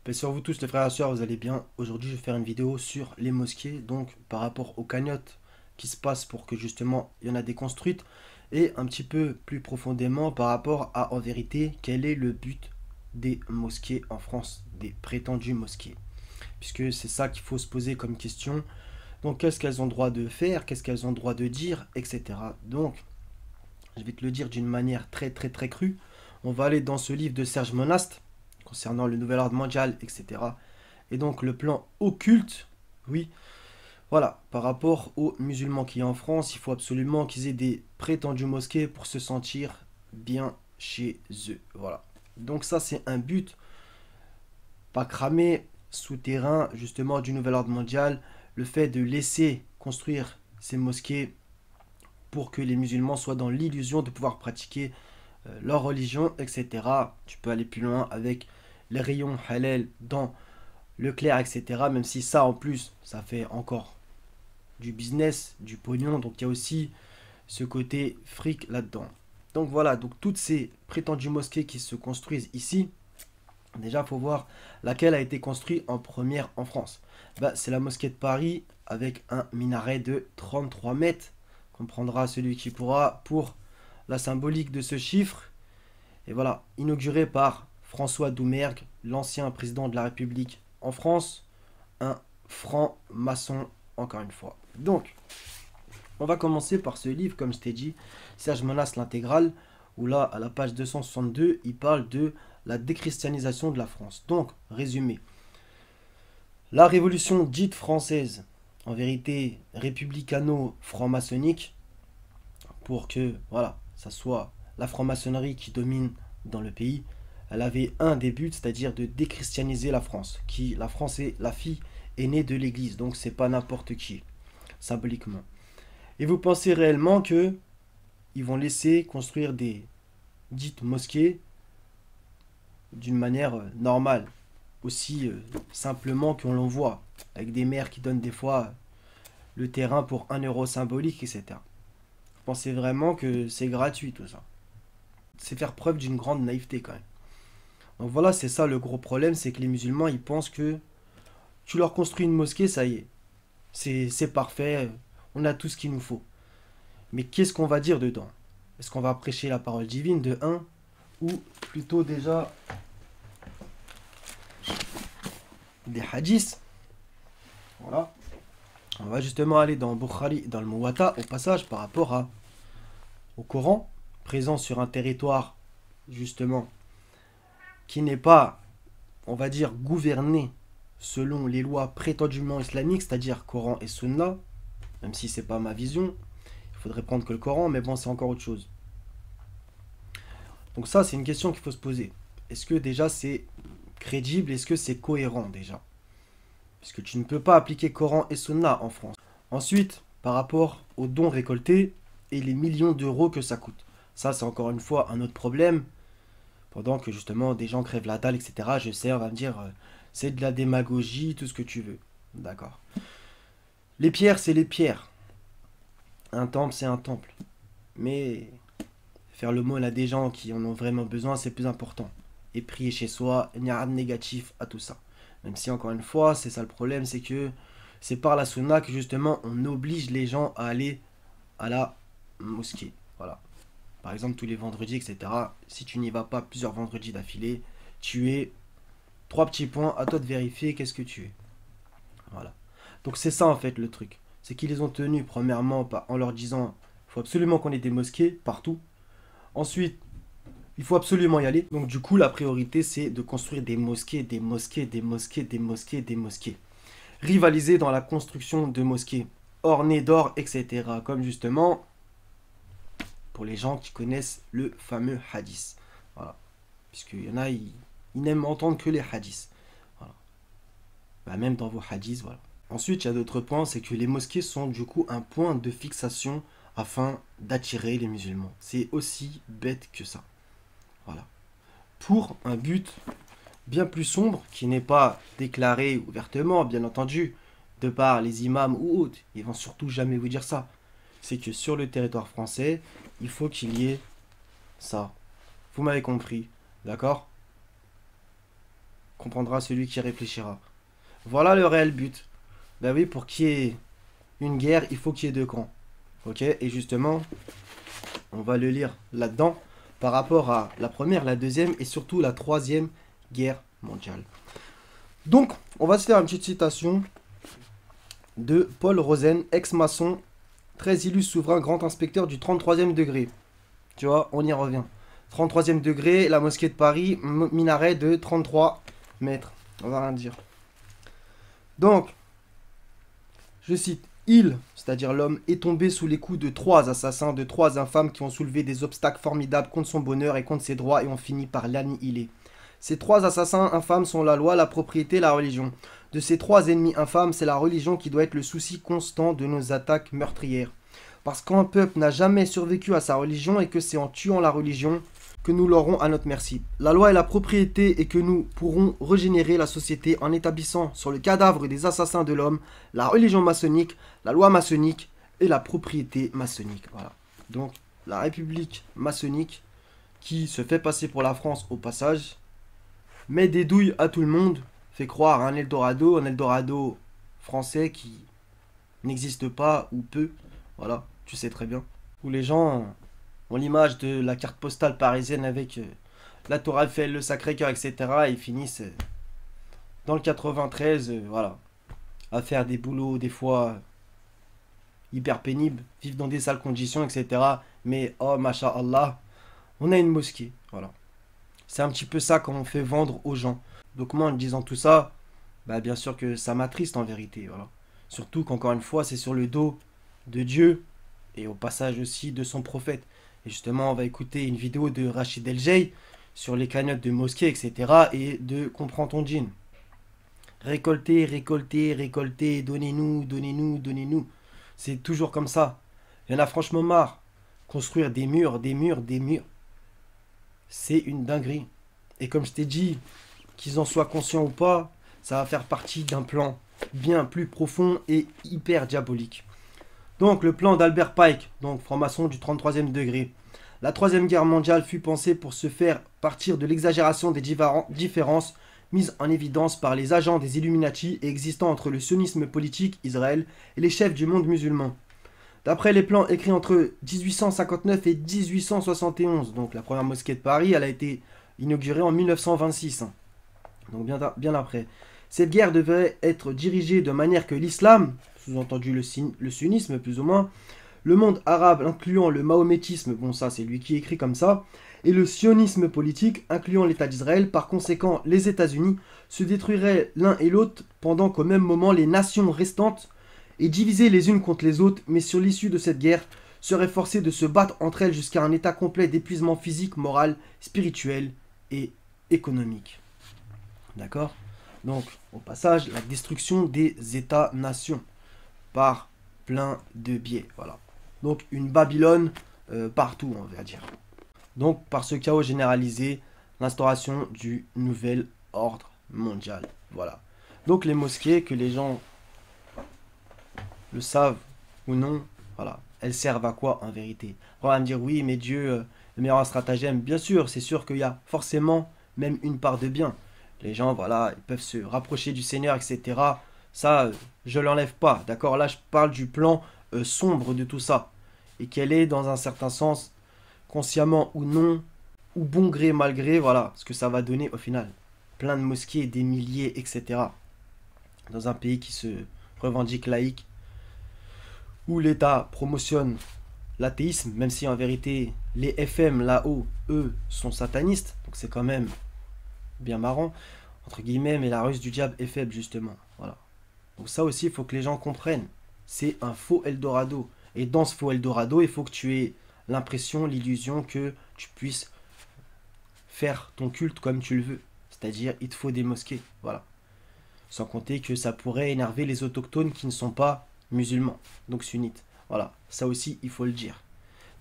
Paix sur vous tous les frères et sœurs, vous allez bien. Aujourd'hui je vais faire une vidéo sur les mosquées, donc par rapport aux cagnottes qui se passent pour que justement il y en a des construites, et un petit peu plus profondément par rapport à en vérité quel est le but des mosquées en France, des prétendues mosquées. Puisque c'est ça qu'il faut se poser comme question. Donc qu'est-ce qu'elles ont le droit de faire, qu'est-ce qu'elles ont le droit de dire, etc. Donc je vais te le dire d'une manière très crue. On va aller dans ce livre de Serge Monast concernant le nouvel ordre mondial, etc. Et donc le plan occulte, oui, voilà, par rapport aux musulmans qui y a en France, il faut absolument qu'ils aient des prétendues mosquées pour se sentir bien chez eux. Voilà. Donc ça c'est un but, pas cramé, souterrain, justement, du nouvel ordre mondial, le fait de laisser construire ces mosquées pour que les musulmans soient dans l'illusion de pouvoir pratiquer leur religion, etc. Tu peux aller plus loin avec les rayons halal dans le clair, etc. Même si ça, en plus, ça fait encore du business, du pognon. Donc il y a aussi ce côté fric là-dedans. Donc voilà, donc toutes ces prétendues mosquées qui se construisent ici, déjà, il faut voir laquelle a été construite en première en France. Bah, c'est la mosquée de Paris avec un minaret de 33 mètres. Comprendra celui qui pourra pour la symbolique de ce chiffre. Et voilà, inauguré par François Doumergue, l'ancien président de la République en France, un franc-maçon encore une fois. Donc, on va commencer par ce livre, comme je t'ai dit, Serge Menace l'intégrale, où là, à la page 262, il parle de la déchristianisation de la France. Donc, résumé, la révolution dite française, en vérité républicano-franc-maçonnique, pour que, voilà, ça soit la franc-maçonnerie qui domine dans le pays, elle avait un des buts, c'est-à-dire de déchristianiser la France. La France est la fille aînée de l'Église, donc c'est pas n'importe qui, symboliquement. Et vous pensez réellement que ils vont laisser construire des dites mosquées d'une manière normale, aussi simplement qu'on l'en voit, avec des maires qui donnent des fois le terrain pour 1 euro symbolique, etc. Vous pensez vraiment que c'est gratuit tout ça? C'est faire preuve d'une grande naïveté quand même. Donc voilà, c'est ça le gros problème, c'est que les musulmans, ils pensent que tu leur construis une mosquée, ça y est, c'est parfait, on a tout ce qu'il nous faut. Mais qu'est-ce qu'on va dire dedans? Est-ce qu'on va prêcher la parole divine de un, ou plutôt déjà des hadiths? Voilà. On va justement aller dans Bukhari, dans le Muwatta, au passage, par rapport au Coran, présent sur un territoire, justement, qui n'est pas, on va dire, gouverné selon les lois prétendument islamiques, c'est-à-dire Coran et Sunna, même si c'est pas ma vision, il faudrait prendre que le Coran, mais bon, c'est encore autre chose. Donc ça, c'est une question qu'il faut se poser. Est-ce que déjà c'est crédible? Est-ce que c'est cohérent déjà? Parce que tu ne peux pas appliquer Coran et Sunna en France. Ensuite, par rapport aux dons récoltés et les millions d'euros que ça coûte. Ça, c'est encore une fois un autre problème. Pendant que justement des gens crèvent la dalle, etc. Je sais, on va me dire, c'est de la démagogie, tout ce que tu veux. D'accord. Les pierres, c'est les pierres. Un temple, c'est un temple. Mais faire le mal à des gens qui en ont vraiment besoin, c'est plus important. Et prier chez soi, il n'y a rien de négatif à tout ça. Même si, encore une fois, c'est ça le problème, c'est que c'est par la sunna que justement on oblige les gens à aller à la mosquée. Voilà. Par exemple, tous les vendredis, etc. Si tu n'y vas pas plusieurs vendredis d'affilée, tu es 3 petits points, à toi de vérifier qu'est-ce que tu es. Voilà. Donc c'est ça en fait le truc. C'est qu'ils les ont tenus premièrement en leur disant il faut absolument qu'on ait des mosquées partout. Ensuite, il faut absolument y aller. Donc du coup, la priorité, c'est de construire des mosquées, des mosquées, des mosquées, des mosquées, des mosquées. Rivaliser dans la construction de mosquées, ornées d'or, etc. Comme justement, pour les gens qui connaissent le fameux hadith. Voilà. Puisqu'il y en a, ils n'aiment entendre que les hadiths. Voilà. Bah, même dans vos hadiths, voilà. Ensuite, il y a d'autres points, c'est que les mosquées sont du coup un point de fixation afin d'attirer les musulmans. C'est aussi bête que ça. Voilà. Pour un but bien plus sombre, qui n'est pas déclaré ouvertement, bien entendu, de par les imams ou autres, ils vont surtout jamais vous dire ça. C'est que sur le territoire français, il faut qu'il y ait ça. Vous m'avez compris, d'accord? comprendra celui qui réfléchira. Voilà le réel but. Ben oui, pour qu'il y ait une guerre, il faut qu'il y ait deux camps. Ok? Et justement, on va le lire là-dedans par rapport à la première, la deuxième et surtout la troisième guerre mondiale. Donc, on va se faire une petite citation de Paul Rosen, ex-maçon, très illustre souverain, grand inspecteur du 33e degré. Tu vois, on y revient. 33e degré, la mosquée de Paris, minaret de 33 mètres. On va rien dire. Donc, je cite, il, c'est-à-dire l'homme, est tombé sous les coups de trois assassins, de trois infâmes qui ont soulevé des obstacles formidables contre son bonheur et contre ses droits et ont fini par l'annihiler. Ces trois assassins infâmes sont la loi, la propriété, la religion. De ces trois ennemis infâmes, c'est la religion qui doit être le souci constant de nos attaques meurtrières. Parce qu'un peuple n'a jamais survécu à sa religion et que c'est en tuant la religion que nous l'aurons à notre merci. La loi est la propriété et que nous pourrons régénérer la société en établissant sur le cadavre des assassins de l'homme la religion maçonnique, la loi maçonnique et la propriété maçonnique. Voilà. Donc la république maçonnique qui se fait passer pour la France au passage, met des douilles à tout le monde, fait croire à un Eldorado français qui n'existe pas ou peu. Voilà, tu sais très bien. Où les gens ont l'image de la carte postale parisienne avec la Tour Eiffel, le Sacré-Cœur, etc. Et ils finissent dans le 93, voilà, à faire des boulots des fois hyper pénibles, vivre dans des sales conditions, etc. Mais oh, masha'Allah, on a une mosquée, voilà. C'est un petit peu ça qu'on fait vendre aux gens. Donc moi, en disant tout ça, bah bien sûr que ça m'attriste en vérité, voilà. Surtout qu'encore une fois, c'est sur le dos de Dieu et au passage aussi de son prophète. Et justement, on va écouter une vidéo de Rachid El-Jay sur les cagnottes de mosquées, etc. et de Comprends ton djinn. Récoltez, récoltez, récoltez, donnez-nous, donnez-nous, donnez-nous. C'est toujours comme ça. Il y en a franchement marre. Construire des murs, des murs, des murs. C'est une dinguerie. Et comme je t'ai dit, qu'ils en soient conscients ou pas, ça va faire partie d'un plan bien plus profond et hyper diabolique. Donc le plan d'Albert Pike, donc franc-maçon du 33e degré. La troisième guerre mondiale fut pensée pour se faire partir de l'exagération des différences mises en évidence par les agents des Illuminati et existant entre le sionisme politique, Israël, et les chefs du monde musulman. D'après les plans écrits entre 1859 et 1871, donc la première mosquée de Paris, elle a été inaugurée en 1926, donc bien après. Cette guerre devait être dirigée de manière que l'islam, sous-entendu le sunnisme plus ou moins, le monde arabe incluant le mahométisme, bon ça c'est lui qui écrit comme ça, et le sionisme politique incluant l'État d'Israël, par conséquent les États-Unis, se détruiraient l'un et l'autre pendant qu'au même moment les nations restantes, et divisées les unes contre les autres, mais sur l'issue de cette guerre, seraient forcées de se battre entre elles jusqu'à un état complet d'épuisement physique, moral, spirituel et économique. D'accord ? Donc, au passage, la destruction des États-nations par plein de biais. Voilà. Donc, une Babylone partout, on va dire. Donc, par ce chaos généralisé, l'instauration du nouvel ordre mondial. Voilà. Donc, les mosquées, que les gens le savent ou non, voilà, elles servent à quoi en vérité? On va me dire, oui, mais Dieu, le meilleur stratagème, bien sûr, c'est sûr qu'il y a forcément même une part de bien. Les gens, voilà, ils peuvent se rapprocher du Seigneur, etc. Ça, je l'enlève pas, d'accord? Là, je parle du plan sombre de tout ça. Et qu'elle est, dans un certain sens, consciemment ou non, ou bon gré, mal gré, voilà, ce que ça va donner au final. Plein de mosquées, des milliers, etc. Dans un pays qui se revendique laïque, où l'État promotionne l'athéisme, même si en vérité, les FM là-haut, eux, sont satanistes. Donc c'est quand même bien marrant, entre guillemets, mais la ruse du diable est faible, justement. Voilà. Donc ça aussi, il faut que les gens comprennent. C'est un faux Eldorado. Et dans ce faux Eldorado, il faut que tu aies l'impression, l'illusion que tu puisses faire ton culte comme tu le veux. C'est-à-dire, il te faut des mosquées. Voilà. Sans compter que ça pourrait énerver les autochtones qui ne sont pas musulmans, donc sunnites. Voilà. Ça aussi, il faut le dire.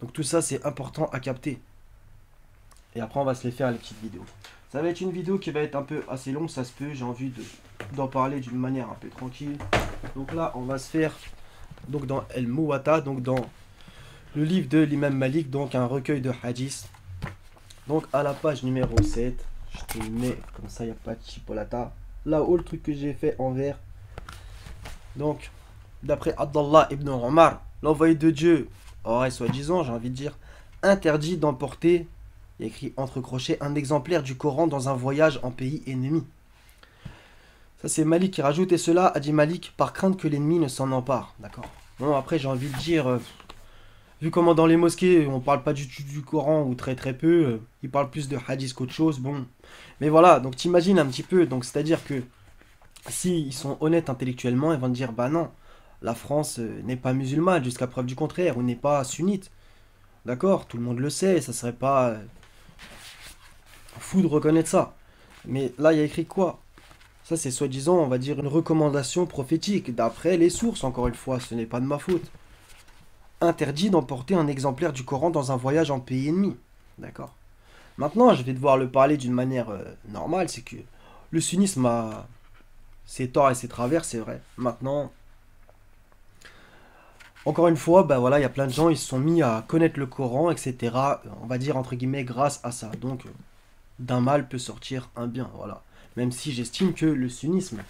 Donc tout ça, c'est important à capter. Et après, on va se les faire, les petites vidéos. Ça va être une vidéo qui va être un peu assez longue, ça se peut. J'ai envie d'en parler d'une manière un peu tranquille. Donc là, on va se faire donc dans El Muwatta, donc dans le livre de l'imam Malik, donc un recueil de hadiths. Donc à la page numéro 7, Je te le mets comme ça, il n'y a pas de chipolata. Là-haut, le truc que j'ai fait en vert. Donc, d'après Abdallah ibn Omar, l'envoyé de Dieu aurait, soi-disant, j'ai envie de dire, interdit d'emporter, il y a écrit entre crochets, un exemplaire du Coran dans un voyage en pays ennemi. Ça, c'est Malik qui rajoute, et cela, a dit Malik, par crainte que l'ennemi ne s'en empare. D'accord. Bon, après, j'ai envie de dire, vu comment dans les mosquées, on parle pas du tout du Coran, ou très très peu, ils parlent plus de hadith qu'autre chose, bon. Mais voilà, donc t'imagines un petit peu, donc c'est-à-dire que, s'ils sont honnêtes intellectuellement, ils vont te dire, bah non, la France n'est pas musulmane jusqu'à preuve du contraire, ou n'est pas sunnite. D'accord, tout le monde le sait, ça serait pas fou de reconnaître ça. Mais là, il y a écrit quoi? Ça, c'est soi-disant, on va dire, une recommandation prophétique, d'après les sources, encore une fois, ce n'est pas de ma faute. Interdit d'emporter un exemplaire du Coran dans un voyage en pays ennemi. D'accord. Maintenant, je vais devoir le parler d'une manière normale, c'est que le sunnisme a ses torts et ses travers, c'est vrai. Maintenant, encore une fois, bah voilà, il y a plein de gens, ils se sont mis à connaître le Coran, etc. On va dire entre guillemets grâce à ça. Donc, d'un mal peut sortir un bien, voilà. Même si j'estime que le sunnisme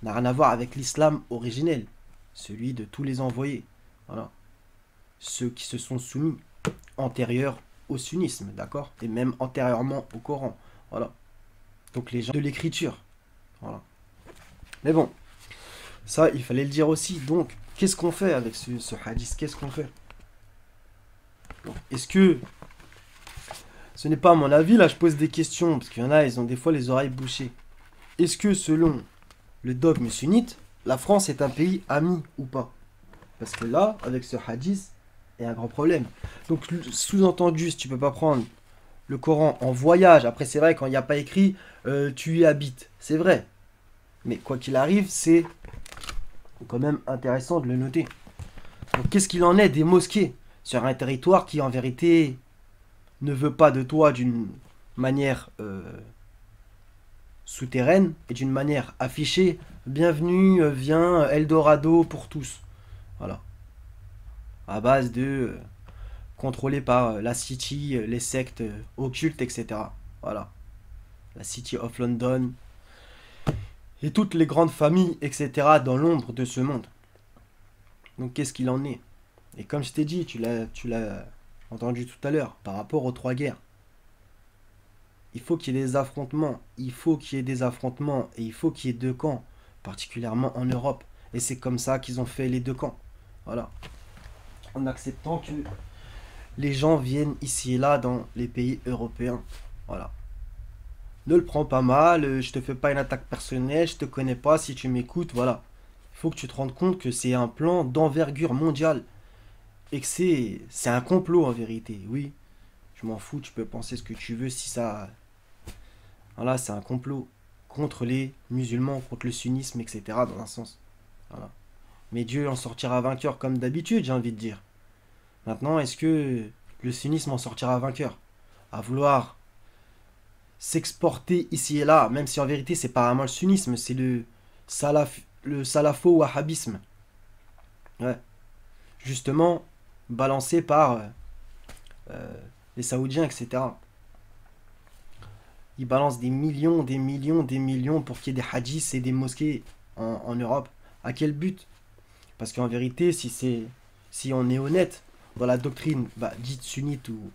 n'a rien à voir avec l'islam originel, celui de tous les envoyés. Voilà. Ceux qui se sont soumis antérieurs au sunnisme, d'accord? Et même antérieurement au Coran. Voilà. Donc les gens de l'écriture. Voilà. Mais bon, ça, il fallait le dire aussi. Donc, qu'est-ce qu'on fait avec ce hadith? Qu'est-ce qu'on fait? Est-ce que ce n'est pas à mon avis, là je pose des questions, parce qu'il y en a, ils ont des fois les oreilles bouchées. Est-ce que selon le dogme sunnite, la France est un pays ami ou pas? Parce que là, avec ce hadith, il y a un grand problème. Donc sous-entendu, si tu peux pas prendre le Coran en voyage, après c'est vrai quand il n'y a pas écrit tu y habites, c'est vrai. Mais quoi qu'il arrive, c'est quand même intéressant de le noter. Donc qu'est-ce qu'il en est des mosquées sur un territoire qui en vérité ne veut pas de toi d'une manière souterraine et d'une manière affichée. Bienvenue, viens, Eldorado pour tous. Voilà. À base de contrôlé par la City, les sectes occultes, etc. Voilà. La City of London et toutes les grandes familles, etc. dans l'ombre de ce monde. Donc qu'est-ce qu'il en est? Et comme je t'ai dit, tu l'as entendu tout à l'heure, par rapport aux trois guerres. Il faut qu'il y ait des affrontements, il faut qu'il y ait des affrontements, et il faut qu'il y ait deux camps, particulièrement en Europe. Et c'est comme ça qu'ils ont fait les deux camps. Voilà. En acceptant que les gens viennent ici et là dans les pays européens. Voilà. Ne le prends pas mal, je te fais pas une attaque personnelle, je te connais pas, si tu m'écoutes, voilà. Il faut que tu te rendes compte que c'est un plan d'envergure mondiale. Et que c'est un complot en vérité, oui. Je m'en fous, tu peux penser ce que tu veux si ça... Voilà, c'est un complot contre les musulmans, contre le sunnisme, etc. dans un sens. Voilà. Mais Dieu en sortira vainqueur comme d'habitude, j'ai envie de dire. Maintenant, est-ce que le sunnisme en sortira vainqueur? À vouloir s'exporter ici et là, même si en vérité c'est pas vraiment le sunnisme, c'est le salafo-wahhabisme. Ouais. Justement, balancé par les Saoudiens, etc. Ils balancent des millions, des millions, des millions pour qu'il y ait des hadiths et des mosquées en Europe. À quel but? Parce qu'en vérité, si on est honnête dans la doctrine dite sunnite ou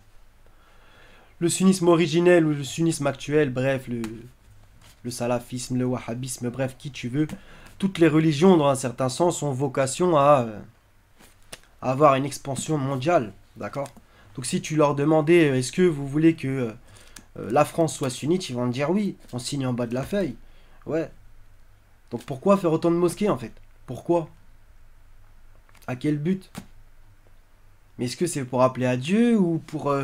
le sunnisme originel ou le sunnisme actuel, bref, le salafisme, le wahhabisme, bref, qui tu veux, toutes les religions, dans un certain sens, ont vocation à avoir une expansion mondiale, d'accord? Donc si tu leur demandais, est-ce que vous voulez que la France soit sunnite, ils vont te dire oui, on signe en bas de la feuille. Ouais. Donc pourquoi faire autant de mosquées en fait? Pourquoi? À quel but? Mais est-ce que c'est pour appeler à Dieu ou pour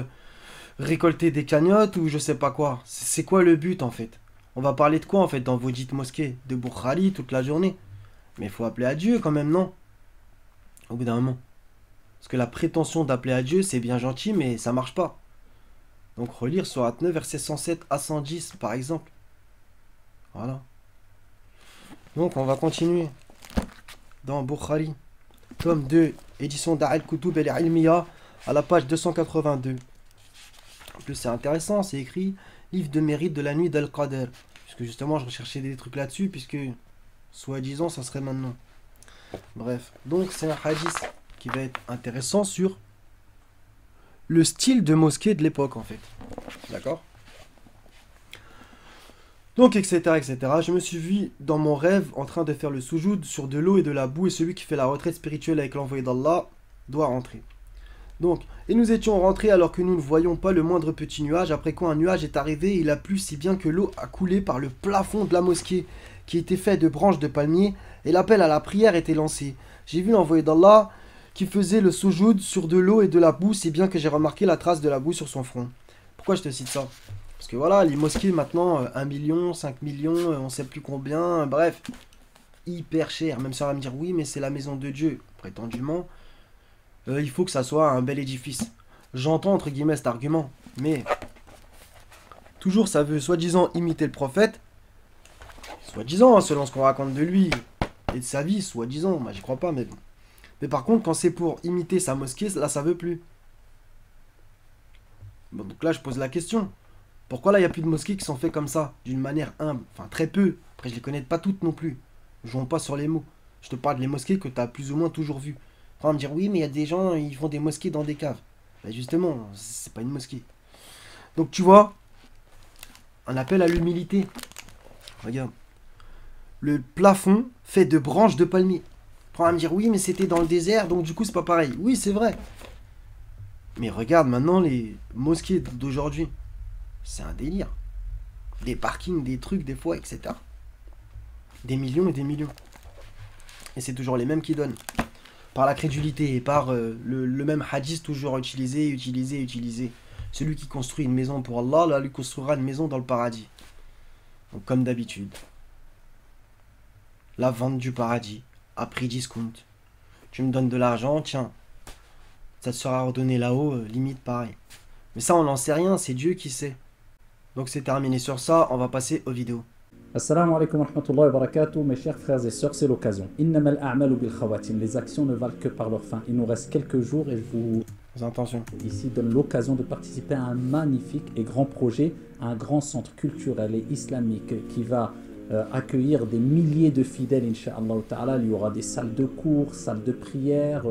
récolter des cagnottes ou je sais pas quoi? C'est quoi le but en fait? On va parler de quoi en fait dans vos dites mosquées? De Boukhari toute la journée. Mais il faut appeler à Dieu quand même, non? Au bout d'un moment. Parce que la prétention d'appeler à Dieu, c'est bien gentil, mais ça marche pas. Donc relire Sourate 9, versets 107 à 110, par exemple. Voilà. Donc on va continuer. Dans Bukhari, tome 2, édition Dar Kutub el-Ilmiya, à la page 282. En plus c'est intéressant, c'est écrit livre de mérite de la nuit d'Al-Qadr. Puisque justement, je recherchais des trucs là-dessus, puisque, soi-disant, ça serait maintenant. Bref, donc c'est un hadith qui va être intéressant sur le style de mosquée de l'époque, en fait. D'accord? Donc, etc., etc. Je me suis vu dans mon rêve en train de faire le soujoud sur de l'eau et de la boue, et celui qui fait la retraite spirituelle avec l'envoyé d'Allah doit rentrer. Donc, et nous étions rentrés alors que nous ne voyions pas le moindre petit nuage, après quoi un nuage est arrivé et il a plu si bien que l'eau a coulé par le plafond de la mosquée, qui était fait de branches de palmier, et l'appel à la prière était lancé. J'ai vu l'envoyé d'Allah qui faisait le soujoud sur de l'eau et de la boue, si bien que j'ai remarqué la trace de la boue sur son front. Pourquoi je te cite ça? Parce que voilà, les mosquées maintenant, 1 million, 5 millions, on sait plus combien, bref, hyper cher. Même ça va me dire, oui, mais c'est la maison de Dieu, prétendument. Il faut que ça soit un bel édifice. J'entends entre guillemets cet argument, mais toujours ça veut soi-disant imiter le prophète, soi-disant, hein, selon ce qu'on raconte de lui et de sa vie, soi-disant, moi j'y crois pas, mais bon. Mais par contre, quand c'est pour imiter sa mosquée, là ça veut plus. Bon, donc là je pose la question. Pourquoi là il n'y a plus de mosquées qui sont faites comme ça, d'une manière humble, enfin très peu. Après je les connais pas toutes non plus. Jouons pas sur les mots. Je te parle des mosquées que tu as plus ou moins toujours vues. On va me dire oui mais il y a des gens, ils font des mosquées dans des caves. Ben justement, c'est pas une mosquée. Donc tu vois, un appel à l'humilité. Regarde. Le plafond fait de branches de palmier. On va me dire oui mais c'était dans le désert donc du coup c'est pas pareil. Oui c'est vrai. Mais regarde maintenant les mosquées d'aujourd'hui. C'est un délire. Des parkings, des trucs des fois, etc. Des millions et des millions. Et c'est toujours les mêmes qui donnent. Par la crédulité et par le même hadith toujours utilisé, utilisé, utilisé. Celui qui construit une maison pour Allah, là, lui construira une maison dans le paradis. Donc comme d'habitude. La vente du paradis, à prix discount. Tu me donnes de l'argent, tiens. Ça te sera redonné là-haut, limite pareil. Mais ça, on n'en sait rien, c'est Dieu qui sait. Donc c'est terminé sur ça, on va passer aux vidéos. Assalamu alaikum wa rahmatullahi wa barakatuh, mes chers frères et sœurs, c'est l'occasion. Innamal a'malu bil khawatim, les actions ne valent que par leur fin. Il nous reste quelques jours et je vous Attention. ici donne l'occasion de participer à un magnifique et grand projet, un grand centre culturel et islamique qui va accueillir des milliers de fidèles, Inch'Allah ta'ala. Il y aura des salles de cours, salles de prière,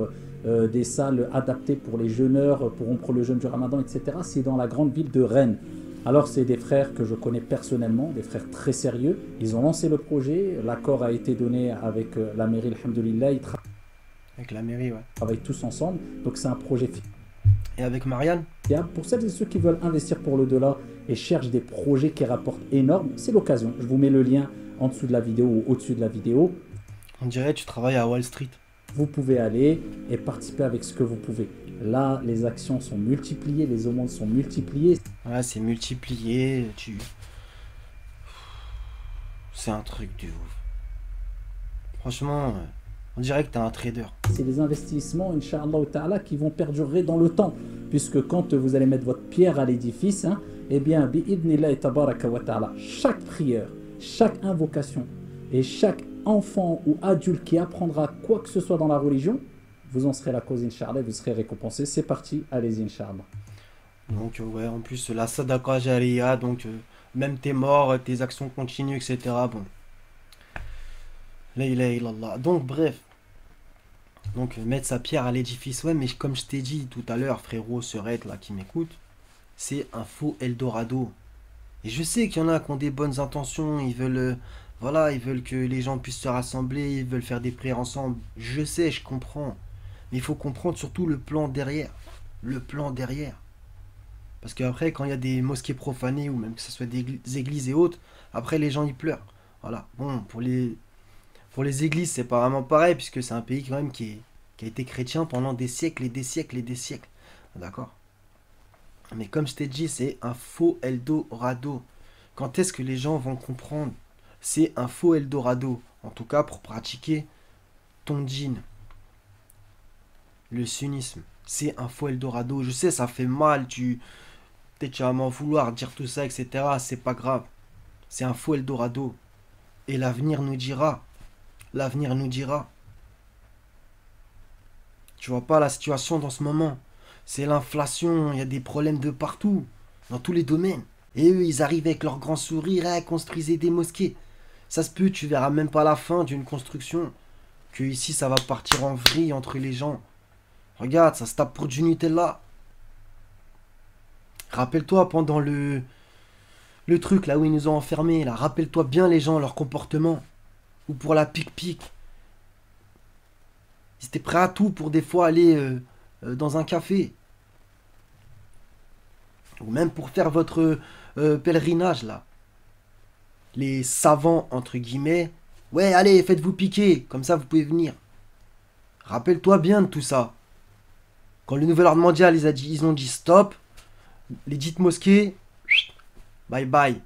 des salles adaptées pour les jeûneurs, pour rompre le jeûne du Ramadan, etc. C'est dans la grande ville de Rennes. Alors c'est des frères que je connais personnellement, des frères très sérieux. Ils ont lancé le projet, l'accord a été donné avec la mairie, alhamdoulilah. Ils Avec la mairie, ouais. travaillent tous ensemble, donc c'est un projet Et avec Marianne? fiable. Pour celles et ceux qui veulent investir pour l'au-delà et cherchent des projets qui rapportent énorme, c'est l'occasion. Je vous mets le lien en dessous de la vidéo ou au-dessus de la vidéo. On dirait que tu travailles à Wall Street. Vous pouvez aller et participer avec ce que vous pouvez. Là, les actions sont multipliées, les aumônes sont multipliées. Ouais, c'est multiplié, c'est un truc de ouf. Franchement, on dirait que t'es un trader. C'est des investissements, Inch'Allah ta'ala, qui vont perdurer dans le temps. Puisque quand vous allez mettre votre pierre à l'édifice, hein, eh bien, bi'idnillahi tabaraka wa ta'ala, chaque prière, chaque invocation et chaque enfant ou adulte qui apprendra quoi que ce soit dans la religion, vous en serez la cause, Inch'Allah, vous serez récompensé. C'est parti, allez-y, Inch'Allah. Donc, ouais, en plus, la sadaqa jariya, donc, même tes morts, tes actions continuent, etc. Bon. La ilaha illallah. Donc, bref. Donc, mettre sa pierre à l'édifice, ouais, mais comme je t'ai dit tout à l'heure, frérot, sœurette, là, qui m'écoute, c'est un faux Eldorado. Et je sais qu'il y en a qui ont des bonnes intentions, ils veulent, voilà, ils veulent que les gens puissent se rassembler, ils veulent faire des prières ensemble. Je sais, je comprends. Mais il faut comprendre surtout le plan derrière. Le plan derrière. Parce qu'après, quand il y a des mosquées profanées, ou même que ce soit des églises et autres, après les gens ils pleurent. Voilà. Bon, pour les églises, c'est pas vraiment pareil, puisque c'est un pays quand même qui a été chrétien pendant des siècles et des siècles et des siècles. D'accord? Mais comme je t'ai dit, c'est un faux Eldorado. Quand est-ce que les gens vont comprendre? C'est un faux Eldorado. En tout cas, pour pratiquer ton djinn. Le sunnisme. C'est un faux Eldorado. Je sais, ça fait mal. Peut-être tu vas m'en vouloir dire tout ça, etc. C'est pas grave. C'est un faux Eldorado. Et l'avenir nous dira. L'avenir nous dira. Tu vois pas la situation dans ce moment. C'est l'inflation. Il y a des problèmes de partout. Dans tous les domaines. Et eux, ils arrivent avec leur grand sourire, à construisez des mosquées. Ça se peut, tu verras même pas la fin d'une construction. Que ici, ça va partir en vrille entre les gens. Regarde, ça se tape pour du Nutella. Rappelle-toi pendant le truc là où ils nous ont enfermés, là. Rappelle-toi bien les gens, leur comportement. Ou pour la pique-pique. Ils étaient prêts à tout pour des fois aller dans un café. Ou même pour faire votre pèlerinage là. Les savants, entre guillemets. Ouais, allez, faites-vous piquer. Comme ça, vous pouvez venir. Rappelle-toi bien de tout ça. Quand le nouvel ordre mondial, ils ont dit stop. Les dites mosquées, bye bye.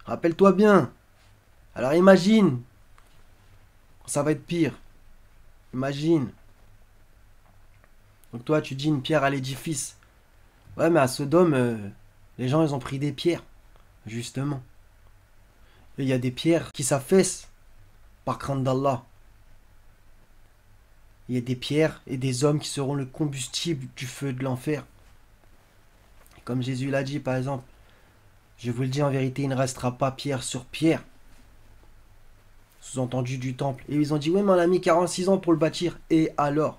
Rappelle-toi bien. Alors imagine. Ça va être pire. Imagine. Donc toi, tu dis une pierre à l'édifice. Ouais, mais à Sodome, les gens, ils ont pris des pierres. Justement. Et il y a des pierres qui s'affaissent par crainte d'Allah. Il y a des pierres et des hommes qui seront le combustible du feu de l'enfer. Comme Jésus l'a dit, par exemple. Je vous le dis en vérité, il ne restera pas pierre sur pierre. Sous-entendu du temple. Et ils ont dit, ouais, mais on a mis 46 ans pour le bâtir. Et alors?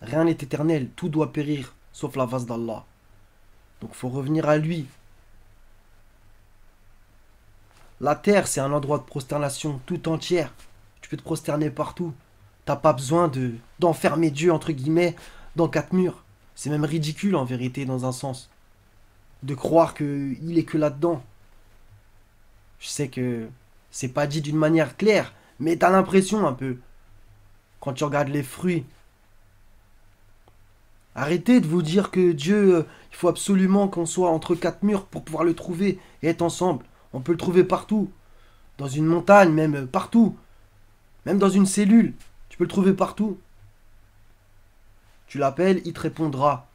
Rien n'est éternel, tout doit périr, sauf la face d'Allah. Donc faut revenir à lui. La terre, c'est un endroit de prosternation tout entière. Tu peux te prosterner partout. T'as pas besoin d'enfermer Dieu, entre guillemets, dans 4 murs. C'est même ridicule, en vérité, dans un sens. De croire qu'il est que là-dedans. Je sais que c'est pas dit d'une manière claire, mais t'as l'impression un peu. Quand tu regardes les fruits. Arrêtez de vous dire que Dieu, il faut absolument qu'on soit entre 4 murs pour pouvoir le trouver et être ensemble. On peut le trouver partout. Dans une montagne, même partout. Même dans une cellule. Tu peux le trouver partout. Tu l'appelles, il te répondra.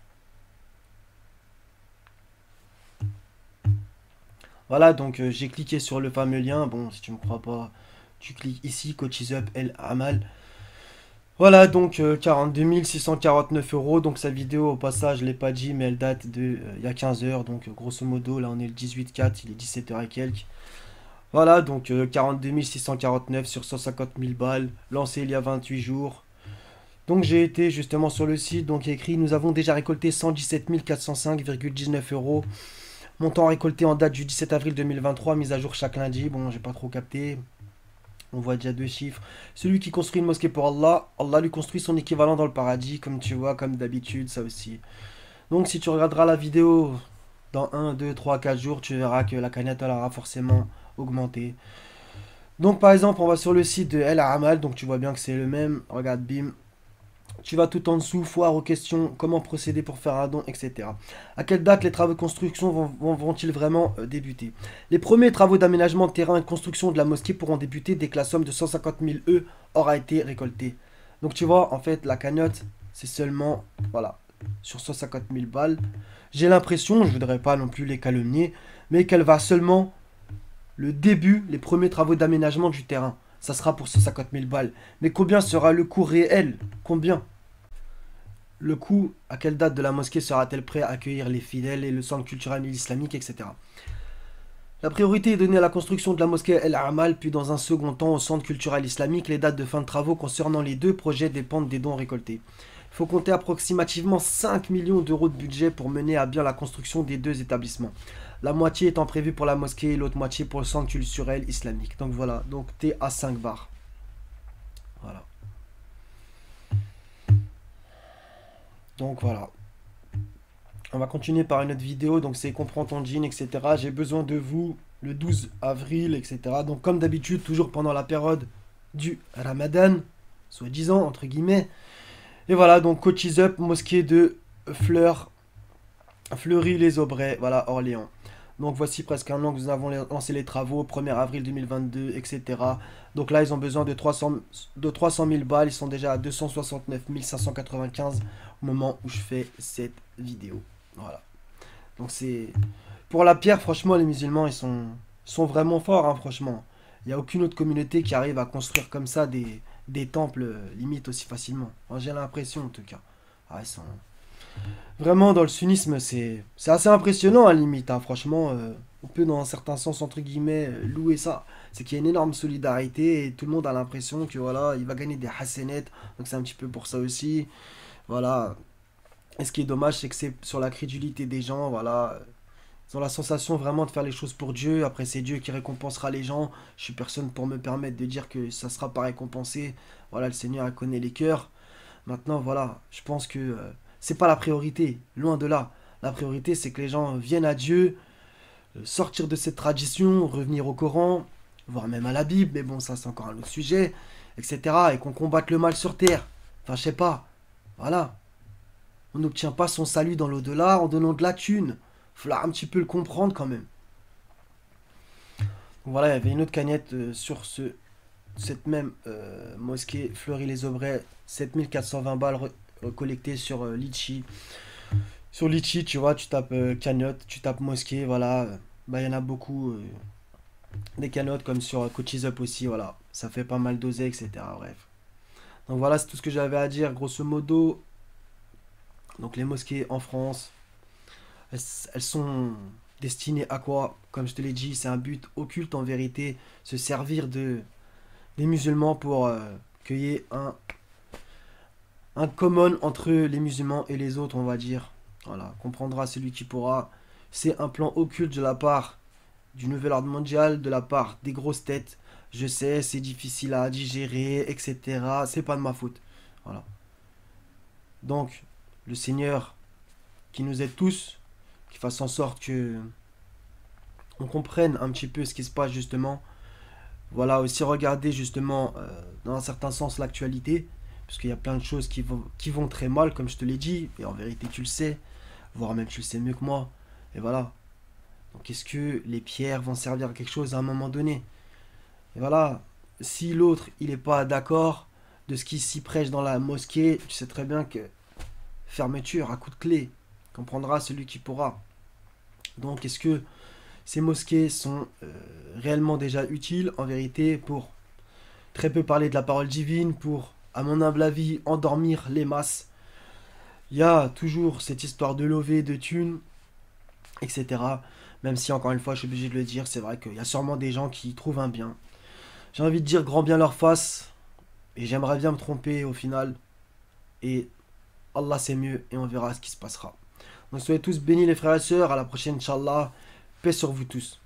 Voilà, donc j'ai cliqué sur le fameux lien. Bon, si tu me crois pas, tu cliques ici, Coachisup El Amal. Voilà, donc 42 649 euros. Donc sa vidéo, au passage, je l'ai pas dit, mais elle date de il y a 15 heures. Donc grosso modo, là on est le 18/4, il est 17h et quelques. Voilà, donc 42 649 sur 150 000 balles, lancé il y a 28 jours. Donc j'ai été justement sur le site, donc il y a écrit, nous avons déjà récolté 117 405,19 euros. Montant récolté en date du 17 avril 2023, mise à jour chaque lundi. Bon, j'ai pas trop capté. On voit déjà 2 chiffres. Celui qui construit une mosquée pour Allah, Allah lui construit son équivalent dans le paradis, comme tu vois, comme d'habitude, ça aussi. Donc si tu regarderas la vidéo dans 1, 2, 3, 4 jours, tu verras que la cagnotte elle aura forcément augmenté. Donc par exemple, on va sur le site de El Amal, donc tu vois bien que c'est le même. Regarde, bim. Tu vas tout en dessous, foire aux questions, comment procéder pour faire un don, etc. À quelle date les travaux de construction vont-ils vraiment débuter? Les premiers travaux d'aménagement de terrain et de construction de la mosquée pourront débuter dès que la somme de 150 000 E aura été récoltée. Donc tu vois, en fait, la cagnotte, c'est seulement, voilà, sur 150 000 balles. J'ai l'impression, je ne voudrais pas non plus les calomnier, mais qu'elle va seulement le début, les premiers travaux d'aménagement du terrain. Ça sera pour 150 000 balles. Mais combien sera le coût réel? Combien? Le coût, à quelle date de la mosquée sera-t-elle prêt à accueillir les fidèles et le centre culturel islamique, etc. La priorité est donnée à la construction de la mosquée El Amal, puis dans un second temps au centre culturel islamique. Les dates de fin de travaux concernant les deux projets dépendent des dons récoltés. Il faut compter approximativement 5 millions d'euros de budget pour mener à bien la construction des deux établissements. La moitié étant prévue pour la mosquée et l'autre moitié pour le centre culturel islamique. Donc voilà, donc t'es à 5 bars. Voilà. Donc voilà. On va continuer par une autre vidéo. Donc c'est comprends ton jean, etc. J'ai besoin de vous le 12 avril, etc. Donc comme d'habitude, toujours pendant la période du Ramadan, soi-disant, entre guillemets. Et voilà, donc Coachisup, mosquée de Fleury-les-Aubrais, voilà, Orléans. Donc voici presque un an que nous avons lancé les travaux, 1er avril 2022, etc. Donc là, ils ont besoin de 300 000 balles. Ils sont déjà à 269 595 au moment où je fais cette vidéo. Voilà. Donc c'est... Pour la pierre, franchement, les musulmans, ils sont vraiment forts, hein, franchement. Il n'y a aucune autre communauté qui arrive à construire comme ça des temples limite aussi facilement. Enfin, j'ai l'impression, en tout cas. Ah, Vraiment, dans le sunnisme, c'est assez impressionnant à la limite, hein. Franchement, on peut dans un certain sens, entre guillemets, louer ça. C'est qu'il y a une énorme solidarité et tout le monde a l'impression que voilà, il va gagner des hasanets. Donc c'est un petit peu pour ça aussi. Voilà. Et ce qui est dommage, c'est que c'est sur la crédulité des gens, voilà. Ils ont la sensation vraiment de faire les choses pour Dieu. Après, c'est Dieu qui récompensera les gens. Je suis personne pour me permettre de dire que ça sera pas récompensé. Voilà, le Seigneur connaît les cœurs. Maintenant, voilà, je pense que c'est pas la priorité. Loin de là. La priorité, c'est que les gens viennent à Dieu, sortir de cette tradition, revenir au Coran, voire même à la Bible. Mais bon, ça, c'est encore un autre sujet, etc. Et qu'on combatte le mal sur terre. Enfin, je sais pas. Voilà. On n'obtient pas son salut dans l'au-delà en donnant de la thune. Faut là un petit peu le comprendre quand même. Donc voilà, il y avait une autre cagnotte sur cette même mosquée Fleury-les-Aubrais, 7 420 balles collectées sur Litchi. Sur Litchi, tu vois, tu tapes cagnotte, tu tapes mosquée, voilà. Bah, il y en a beaucoup. Des cagnottes comme sur Coaches Up aussi, voilà. Ça fait pas mal d'oseille, etc. Bref. Donc voilà, c'est tout ce que j'avais à dire, grosso modo. Donc les mosquées en France, elles sont destinées à quoi? Comme je te l'ai dit, c'est un but occulte en vérité, se servir des musulmans pour qu'il y ait un common entre les musulmans et les autres, on va dire. Voilà, comprendra celui qui pourra. C'est un plan occulte de la part du nouvel ordre mondial, de la part des grosses têtes. Je sais, c'est difficile à digérer, etc. C'est pas de ma faute. Voilà. Donc, le Seigneur qui nous aide tous, qui fasse en sorte que on comprenne un petit peu ce qui se passe justement. Voilà, aussi regarder justement dans un certain sens l'actualité, parce qu'il y a plein de choses qui vont très mal, comme je te l'ai dit, et en vérité tu le sais, voire même tu le sais mieux que moi. Et voilà. Donc est-ce que les pierres vont servir à quelque chose à un moment donné? Et voilà, si l'autre il n'est pas d'accord de ce qui s'y prêche dans la mosquée, tu sais très bien que fermeture à coup de clé, comprendra celui qui pourra. Donc est-ce que ces mosquées sont réellement déjà utiles en vérité pour très peu parler de la parole divine, pour, à mon humble avis, endormir les masses? Il y a toujours cette histoire de levée, de thunes, etc. Même si, encore une fois, je suis obligé de le dire, c'est vrai qu'il y a sûrement des gens qui y trouvent un bien. J'ai envie de dire grand bien leur face, et j'aimerais bien me tromper au final. Et Allah c'est mieux, et on verra ce qui se passera. Donc soyez tous bénis les frères et sœurs, à la prochaine, Inch'Allah. Paix sur vous tous.